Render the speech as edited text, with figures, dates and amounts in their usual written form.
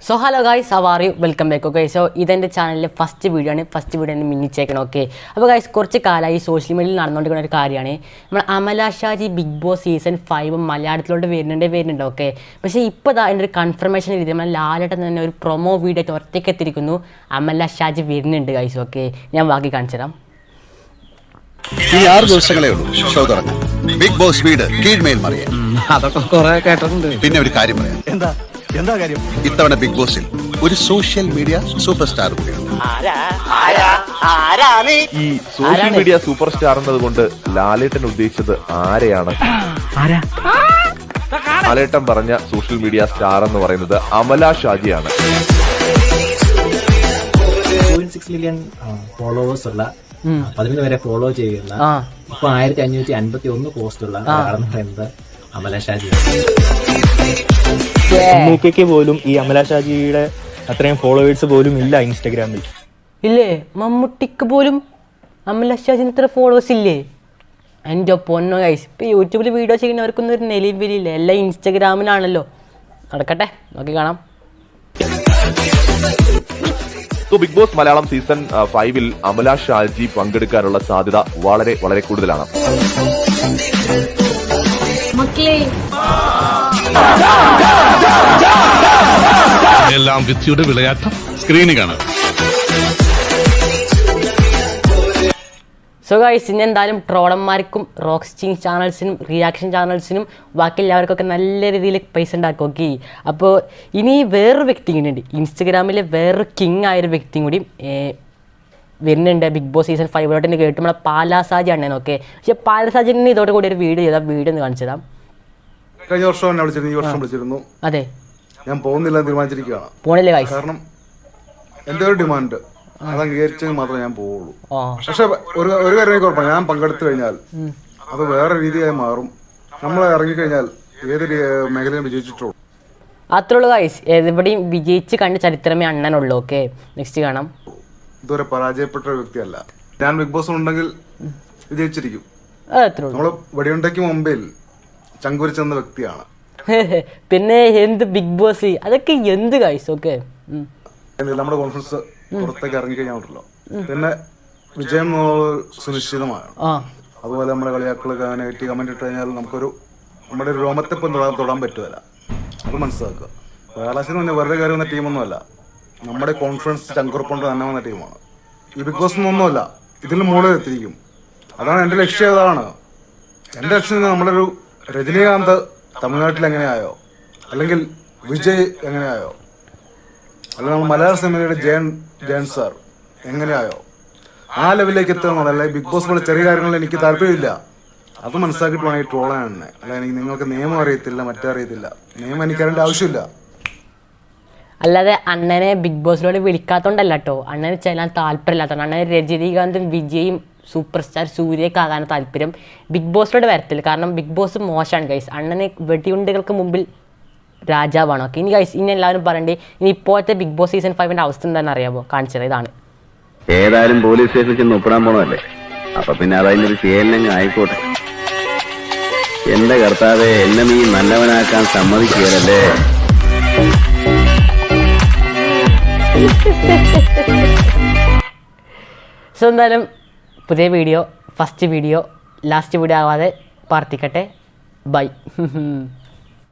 So hello guys, how are you? Welcome back. Okay, so ഇതെൻ്റെ ചാനലിലെ first video ആണ്. First video ഒന്ന് മിന്നിച്ചേക്കണം. Okay, അപ്പോൾ ഗൈസ് കുറച്ച് കാലമായി സോഷ്യൽ മീഡിയയിൽ നടന്നുകൊണ്ടിരിക്കുന്ന ഒരു കാര്യമാണ്. നമ്മൾ Amala Shaji big boss season 5 മലയാളത്തിലോട്ട് വരുന്നുണ്ട്. ഓക്കെ, പക്ഷേ ഇപ്പോൾ അതിൻ്റെ ഒരു കൺഫർമേഷൻ രീതി നമ്മൾ ലാലേട്ടൻ തന്നെ ഒരു പ്രൊമോ വീഡിയോ ആയിട്ട് ഒറ്റയ്ക്ക് എത്തിയിരിക്കുന്നു. അമല ഷാജി വരുന്നുണ്ട് ഗൈസ്. ഓക്കെ, ഞാൻ ബാക്കി കാണിച്ചു തരാം. ഈ 6 ദിവസങ്ങളേ ഉള്ളൂ ഷോ തുടങ്ങാൻ. ബിഗ് ബോസ് വീട് കീഴ്മേൽ മറിയാൻ. അതൊക്കെ കുറെ കേട്ടിട്ടുണ്ട്. പിന്നെ ഒരു കാര്യം പറയാം. എന്താ കാര്യം? ഇത്തവണ ബിഗ് ബോസിൽ ഒരു സോഷ്യൽ മീഡിയ സൂപ്പർ സ്റ്റാർ കൂടിയാണ്. ഈ സോഷ്യൽ മീഡിയ സൂപ്പർ സ്റ്റാർ എന്നതുകൊണ്ട് ലാലേട്ടൻ ഉദ്ദേശിച്ചത് ആരെയാണ്? ലാലേട്ടൻ പറഞ്ഞ സോഷ്യൽ മീഡിയ സ്റ്റാർ എന്ന് പറയുന്നത് അമല ഷാജിയാണ്. 2.6 മില്യൺ ഫോളോവേഴ്സ് ഉള്ള 11 വരെ ഫോളോ ചെയ്യുന്ന ഇപ്പൊ 1551 പോസ്റ്റ് ഉള്ള ആളെന്ന് പറയുന്നത് അമല ഷാജിയാണ്. മമ്മൂക്കയ്ക്ക് പോലും ഈ അമല ഷാജിയുടെ അത്രയും ഫോളോവേഴ്സ് പോലും ഇല്ല ഇൻസ്റ്റഗ്രാമിൽ. ഇല്ലേ? മമ്മൂട്ടിക്ക് പോലും അമല ഷാജിന് ഇത്ര ഫോളോവേഴ്സ് ഇല്ലേ? എൻ്റെ പൊന്നോ ഗൈസ്, ഇപ്പോൾ യൂട്യൂബിൽ വീഡിയോ ചെയ്യുന്നവർക്കൊന്നും ഒരു നിലവിലില്ല. എല്ലാം ഇൻസ്റ്റഗ്രാമിലാണല്ലോ. നടക്കട്ടെ, നോക്കി കാണാം. Big boss Malayalam season 5 Amala Shaji പങ്കെടുക്കാനുള്ള സാധ്യത വളരെ വളരെ കൂടുതലാണ്. എല്ലാം വിധിയുടെ വിളയാട്ടം സ്ക്രീനിൽ കാണാം. സോ ഗൈസ്, ഇനി എന്തായാലും ട്രോളന്മാർക്കും റോക്സ്റ്റിംഗ് ചാനൽസിനും റിയാക്ഷൻ ചാനൽസിനും ബാക്കി എല്ലാവർക്കൊക്കെ നല്ല രീതിയിൽ പൈസ ഉണ്ടാക്കും. ഓക്കെ, അപ്പോൾ ഇനി വേറൊരു വ്യക്തി ഉണ്ട്, ഇൻസ്റ്റഗ്രാമിലെ വേറൊരു കിങ് ആയൊരു വ്യക്തിയും കൂടി വരുന്നുണ്ട് ബിഗ് ബോസ് സീസൺ 5 തന്നെ കേട്ട്. നമ്മളെ പാലാസാജി അണ്ണൻ. ഓക്കെ, പക്ഷേ പാലാസാജിന് ഇതോടെ കൂടി ഒരു വീഡിയോ ചെയ്താൽ വീഡിയോ ഒന്ന് കാണിച്ചു തരാം. കഴിഞ്ഞ വർഷം എന്നെ വിളിച്ചിരുന്നു, ഈ വർഷം വിളിച്ചിരുന്നു. അതെ, ഞാൻ പോകുന്നില്ല തീരുമാനിച്ചിരിക്കുകയാണ്. പോണില്ലേ ഗൈസ്? കാരണം എൻ്റെ ഒരു ഡിമാൻഡ് അത് അംഗീകരിച്ചെങ്കിൽ മാത്രമേ ഞാൻ പോവുള്ളൂ. പക്ഷെ ഒരു കാര്യം എനിക്ക് ഉറപ്പാണ്, ഞാൻ പങ്കെടുത്തു കഴിഞ്ഞാൽ അത് വേറെ രീതിയായി മാറും. നമ്മൾ ഇറങ്ങിക്കഴിഞ്ഞാൽ ഏത് മേഖലയും വിജയിച്ചിട്ടുള്ളൂ. അത്രേ ഉള്ളൂ ഗൈസ്. എവിടെയും വിജയിച്ച് കണ്ട ചരിത്രമേ അണ്ണനുള്ളൂ. ഓക്കെ, നെക്സ്റ്റ് കാണാം. ഇതുവരെ പരാജയപ്പെട്ട ഒരു വ്യക്തിയല്ല ഞാൻ. ബിഗ് ബോസ് ഉണ്ടെങ്കിൽ വിജയിച്ചിരിക്കും. അത്രേ ഉള്ളൂ. നമ്മൾ വെടിയുണ്ടയ്ക്ക് മുമ്പിൽ ചങ്കുരിച്ചെന്ന വ്യക്തിയാണ്. പിന്നെ എന്ത് ബിഗ് ബോസ്, അതൊക്കെ എന്ത് ഗൈസ്. ഓക്കെ, നമ്മുടെ കോൺഫിഡൻസ് പുറത്തേക്ക് ഇറങ്ങിക്കഴിഞ്ഞാൽ ഉണ്ടല്ലോ, പിന്നെ വിജയം സുനിശ്ചിതമാണ്. അതുപോലെ നമ്മുടെ കളിയാക്കളൊക്കെ നെഗറ്റീവ് കമന്റ് ഇട്ട് കഴിഞ്ഞാൽ നമ്മുടെ ഒരു രോമത്തെപ്പം തൊടാൻ പറ്റുമല്ല. അത് മനസ്സിലാക്കുക. വേളാശിന് പറഞ്ഞാൽ വെറുതെ കയറി വന്ന ടീമൊന്നുമല്ല. നമ്മുടെ കോൺഫിഡൻസ് ചങ്കുറപ്പുകൊണ്ട് തന്നെ വന്ന ടീമാണ്. ഈ ബിഗ് ബോസ് ഒന്നുമല്ല, ഇതിൽ മുകളിൽ എത്തിയിരിക്കും. അതാണ് എൻ്റെ ലക്ഷ്യം. അതാണ് എൻ്റെ ലക്ഷ്യം. നമ്മളൊരു രജനീകാന്ത് തമിഴ്നാട്ടിൽ എങ്ങനെയായോ, അല്ലെങ്കിൽ വിജയ് എങ്ങനെയായോ, അല്ലെങ്കിൽ നമ്മൾ മലയാള സിനിമയുടെ ജയൻ സാർ എങ്ങനെയായോ ആ ലെവലിലേക്ക് എത്തുകയെന്നുള്ളതല്ല. ബിഗ് ബോസ് പോലെ ചെറിയ കാര്യങ്ങളിൽ എനിക്ക് താല്പര്യമില്ല. അത് മനസ്സിലാക്കിയിട്ട് വേണം ഈ ട്രോളാൻ തന്നെ. അല്ല, എനിക്ക് നിങ്ങൾക്ക് നിയമം അറിയത്തില്ല, മറ്ററിയത്തില്ല. നിയമം എനിക്കറിയേണ്ട ആവശ്യമില്ല. അല്ലാതെ അണ്ണനെ ബിഗ് ബോസിലോട് വിളിക്കാത്തോണ്ടല്ല കേട്ടോ, അണ്ണന് ചെല്ലാൻ താല്പര്യമില്ലാത്തതാണ്. അണ്ണന് രജനീകാന്തും വിജയും സൂപ്പർ സ്റ്റാർ സൂര്യയൊക്കെ ആകാൻ താല്പര്യം. ബിഗ് ബോസിലോട് വരത്തില്ല, കാരണം ബിഗ് ബോസ് മോശമാണ് ഗൈസ്. അണ്ണന് വെടിയുണ്ടുകൾക്ക് മുമ്പിൽ രാജാവാണ്. ഓക്കെ, ഇനി ഗൈസ്, ഇനി എല്ലാവരും പറയണ്ടേ ഇനി ഇപ്പോഴത്തെ ബിഗ് ബോസ് സീസൺ 5 അവസ്ഥ എന്താണെന്ന് അറിയാമോ? കാണിച്ചത് ഇതാണ്. ഏതായാലും പോലീസ് സ്റ്റേഷനിൽ ചെന്ന് ഒപ്പിടാൻ പോണല്ലേ, അപ്പൊ പിന്നെ അതതിൻ്റെ ഒരു ശീലങ്ങ് ആയിക്കോട്ടെ. എന്റെ കർത്താവെ, എന്നെ നീ നല്ലവനാക്കാൻ സമ്മതിക്കുകയല്ലേ. സോ എന്തായാലും പുതിയ video, first video last video ആവാതെ പ്രാർത്ഥിക്കട്ടെ. ബൈ.